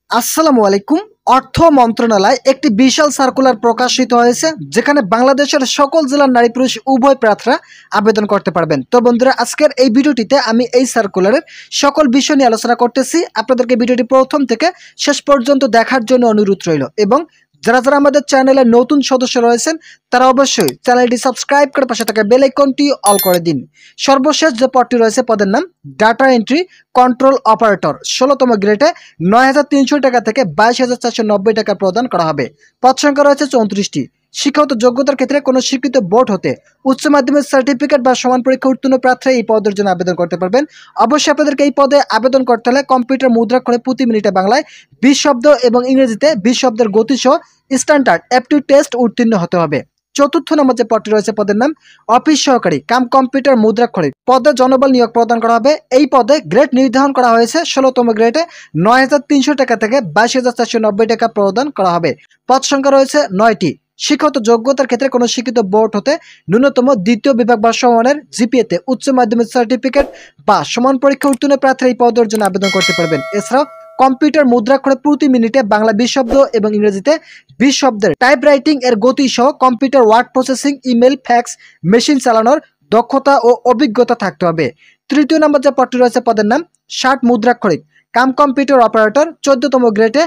আসসালামু আলাইকুম। অর্থ মন্ত্রণালয় একটি বিশাল সার্কুলার প্রকাশিত হয়েছে, যেখানে বাংলাদেশের সকল জেলার নারী পুরুষ উভয় প্রার্থীরা আবেদন করতে পারবেন। তো বন্ধুরা, আজকের এই ভিডিওটিতে আমি এই সার্কুলারের সকল বিষয় নিয়ে আলোচনা করতেছি। আপনাদেরকে ভিডিওটি প্রথম থেকে শেষ পর্যন্ত দেখার জন্য অনুরোধ রইল, এবং যারা যারা আমাদের চ্যানেলে নতুন সদস্য রয়েছেন তারা অবশ্যই চ্যানেলটি সাবস্ক্রাইব করে পাশে থাকা বেল আইকনটি অল করে দিন। সর্বশেষ যে পদটি রয়েছে, পদের নাম ডাটা এন্ট্রি কন্ট্রোল অপারেটর, ১৬তম গ্রেডে ৯,৩০০ টাকা থেকে ২২,৪৯০ টাকা প্রদান করা হবে। পদ সংখ্যা রয়েছে ৩৪টি। শিক্ষাগত যোগ্যতার ক্ষেত্রে কোনো স্বীকৃত বোর্ড হতে উচ্চ মাধ্যমিক সার্টিফিকেট বা সমান পরীক্ষা উত্তীর্ণ প্রার্থী এই পদের জন্য আবেদন করতে পারবেন। অবশ্যই আপনাদেরকে এই পদে আবেদন করতে হলে কম্পিউটার মুদ্রাক্ষরে প্রতি মিনিটে বাংলায় ২০ শব্দ এবং ইংরেজিতে ২০ শব্দের গতিসহ স্ট্যান্ডার্ড অ্যাপটিটিউড টেস্ট উত্তীর্ণ হতে হবে। চতুর্থ নম্বর যে পদটি রয়েছে, পদের নাম অফিস সহকারী কাম কম্পিউটার মুদ্রাক্ষরিক, পদে জনবল নিয়োগ প্রদান করা হবে। এই পদে গ্রেড নির্ধারণ করা হয়েছে ১৬তম গ্রেডে ৯,৩০০ টাকা থেকে ২২,৪৯০ টাকা প্রদান করা হবে। পদ সংখ্যা রয়েছে ৯টি। শিক্ষাগত যোগ্যতার ক্ষেত্রে কোনো শিক্ষিত বোর্ড হতে ন্যূনতম দ্বিতীয় বিভাগ বা সমানের জিপিএতে উচ্চ মাধ্যমিক সার্টিফিকেট বা সমান পরীক্ষা উত্তীর্ণ প্রার্থী এই পদের জন্য আবেদন করতে পারবেন। এছাড়াও কম্পিউটার মুদ্রাক্ষরে প্রতি মিনিটে বাংলা ২০ শব্দ এবং ইংরেজিতে ২০ শব্দের টাইপ রাইটিং এর গতি সহ computer word processing, email, fax machine চালানোর দক্ষতা ও অভিজ্ঞতা থাকতে হবে। তৃতীয় নম্বর যে পদটি রয়েছে, পদের নাম ষাট মুদ্রাক্ষরিক কাম কম্পিউটার অপারেটর, ১৪তম গ্রেডে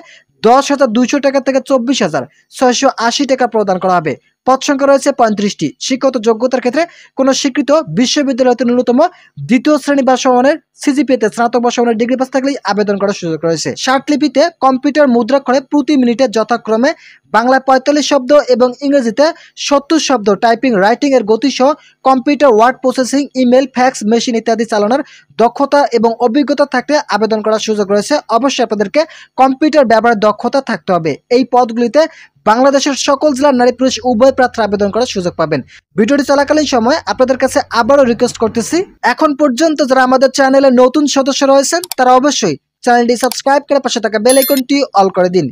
১০,২০০ টাকা থেকে ২৪,৬৮০ টাকা প্রদান করা হবে। পদ সংখ্যা রয়েছে ৩৫টি। শিক্ষাগত যোগ্যতার ক্ষেত্রে কোনো স্বীকৃত বিশ্ববিদ্যালয়তে ন্যূনতম দ্বিতীয় শ্রেণী বা সমানের সিজিপিএতে স্নাতক বা সমানের ডিগ্রি পাস থাকলেই আবেদন করার সুযোগ রয়েছে। ষাটলিপিতে কম্পিউটার মুদ্রাক্ষরে প্রতি মিনিটে যথাক্রমে বাংলায় ৪৫ শব্দ এবং ইংরেজিতে ৭০ শব্দ টাইপিং রাইটিং এর গতি সহ computer word processing, email, fax machine ইত্যাদি চালানোর দক্ষতা এবং অভিজ্ঞতা থাকলে আবেদন করার সুযোগ রয়েছে। অবশ্যই আপনাদেরকে কম্পিউটার ব্যবহারের দক্ষতা থাকতে হবে। এই পদগুলিতে বাংলাদেশের সকল জেলার নারী পুরুষ উভয় প্রার্থী আবেদন করার সুযোগ পাবেন। ভিডিওটি চলাকালীন সময় আপনাদের কাছে আবারও রিকোয়েস্ট করতেছি, এখন পর্যন্ত যারা আমাদের চ্যানেলে নতুন সদস্য রয়েছেন তারা অবশ্যই চ্যানেলটি সাবস্ক্রাইব করে পাশে থাকা বেল আইকনটি অল করে দিন।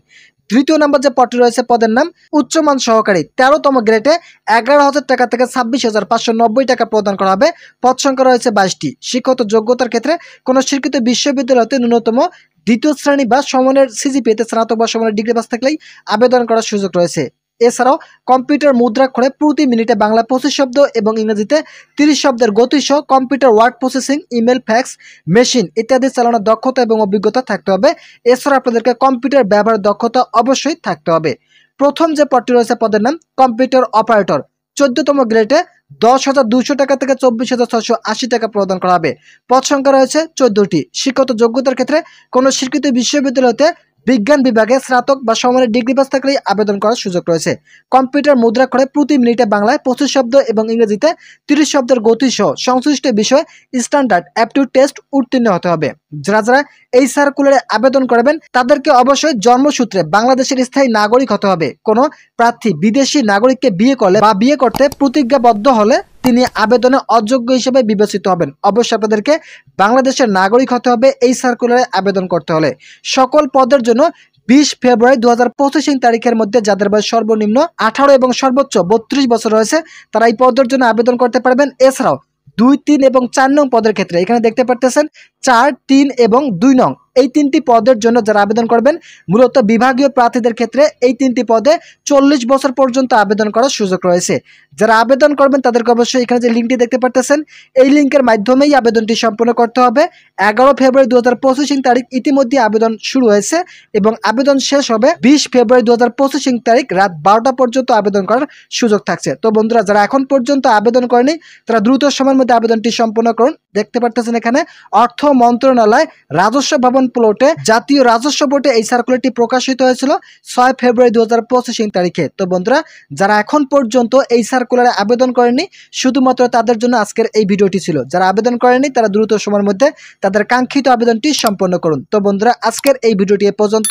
তৃতীয় নম্বর যে পদটি রয়েছে, পদের নাম উচ্চমান সহকারী, ১৩তম গ্রেডে ১১,০০০ টাকা থেকে ২৬,৫৯০ টাকা প্রদান করা হবে। পদ সংখ্যা রয়েছে ২২টি। শিক্ষাগত যোগ্যতার ক্ষেত্রে কোনো স্বীকৃত বিশ্ববিদ্যালয়তে ন্যূনতম দ্বিতীয় শ্রেণী বা সমানের সিজিপিএতে স্নাতক বা সমানের ডিগ্রি পাস থাকলেই আবেদন করার সুযোগ রয়েছে। এছাড়াও কম্পিউটার মুদ্রাক্ষরে প্রতি মিনিটে বাংলা ২৫ শব্দ এবং ইংরেজিতে ৩০ শব্দের গতিসহ computer word processing, email, fax machine ইত্যাদি চালানোর দক্ষতা এবং অভিজ্ঞতা থাকতে হবে। এছাড়া আপনাদেরকে কম্পিউটার ব্যবহারের দক্ষতা অবশ্যই থাকতে হবে। প্রথম যে পদটি রয়েছে, পদের নাম কম্পিউটার অপারেটর, ১৪তম গ্রেডে ১০,২০০ টাকা থেকে ২৪,৬৮০ টাকা প্রদান করা হবে। পদ সংখ্যা রয়েছে ১৪টি। শিক্ষাগত যোগ্যতার ক্ষেত্রে কোনো স্বীকৃত বিশ্ববিদ্যালয়তে বিজ্ঞান বিভাগে স্নাতক বা সমানের ডিগ্রি পাস থাকলেই আবেদন করার সুযোগ রয়েছে। কম্পিউটার মুদ্রাক্ষরে প্রতি মিনিটে বাংলায় ২৫ শব্দ এবং ইংরেজিতে ৩০ শব্দের গতি সহ সংশ্লিষ্ট বিষয়ে স্ট্যান্ডার্ড অ্যাপটিটিউড টেস্ট উত্তীর্ণ হতে হবে। যারা যারা এই সার্কুলারে আবেদন করবেন তাদেরকে অবশ্যই জন্মসূত্রে বাংলাদেশের স্থায়ী নাগরিক হতে হবে। কোনো প্রার্থী বিদেশি নাগরিককে বিয়ে করলে বা বিয়ে করতে প্রতিজ্ঞাবদ্ধ হলে তিনি আবেদনে অযোগ্য হিসেবে বিবেচিত হবেন। অবশ্যই আপনাদেরকে বাংলাদেশের নাগরিক হতে হবে এই সার্কুলারে আবেদন করতে হলে। সকল পদের জন্য ২০ ফেব্রুয়ারি ২০২৫ তারিখের মধ্যে যাদের বয়স সর্বনিম্ন ১৮ এবং সর্বোচ্চ ৩২ বছর রয়েছে তারা এই পদের জন্য আবেদন করতে পারবেন। এছাড়াও ২, ৩ এবং ৪ নং পদের ক্ষেত্রে এখানে দেখতে পারতেছেন ৪, ৩ এবং ২ নং এই তিনটি পদের জন্য যারা আবেদন করবেন, মূলত বিভাগীয় প্রার্থীদের ক্ষেত্রে এই তিনটি পদে ৪০ বছর পর্যন্ত আবেদন করার সুযোগ রয়েছে। যারা আবেদন করবেন তাদেরকে অবশ্যই এখানে যে লিঙ্কটি দেখতে পারতেছেন এই লিঙ্কের মাধ্যমেই আবেদনটি সম্পন্ন করতে হবে। ১১ ফেব্রুয়ারি ২০২৫ তারিখ ইতিমধ্যে আবেদন শুরু হয়েছে এবং আবেদন শেষ হবে ২০ ফেব্রুয়ারি ২০২৫ তারিখ রাত ১২টা পর্যন্ত আবেদন করার সুযোগ থাকছে। তো বন্ধুরা, যারা এখন পর্যন্ত আবেদন করেনি তারা দ্রুত সময়ের মধ্যে আবেদনটি সম্পন্ন করুন। দেখতে পারতেছেন এখানে অর্থ মন্ত্রণালয় রাজস্ব ভবন প্লটে জাতীয় রাজস্ব বোর্ডে এই সার্কুলারটি প্রকাশিত হয়েছিল ৬ ফেব্রুয়ারি ২০২৫ তারিখে। তো বন্ধুরা, যারা এখন পর্যন্ত এই সার্কুলারে আবেদন করেনি শুধুমাত্র তাদের জন্য আজকের এই ভিডিওটি ছিল। যারা আবেদন করেনি তারা দ্রুত সময়ের মধ্যে তাদের কাঙ্ক্ষিত আবেদনটি সম্পন্ন করুন। তো বন্ধুরা, আজকের এই ভিডিওটি এ পর্যন্ত।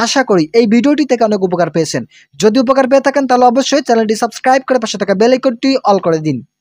আশা করি এই ভিডিওটি থেকে অনেক উপকার পেয়েছেন। যদি উপকার পেয়ে থাকেন তাহলে অবশ্যই চ্যানেলটি সাবস্ক্রাইব করে পাশে থাকা বেল আইকনটি অল করে দিন।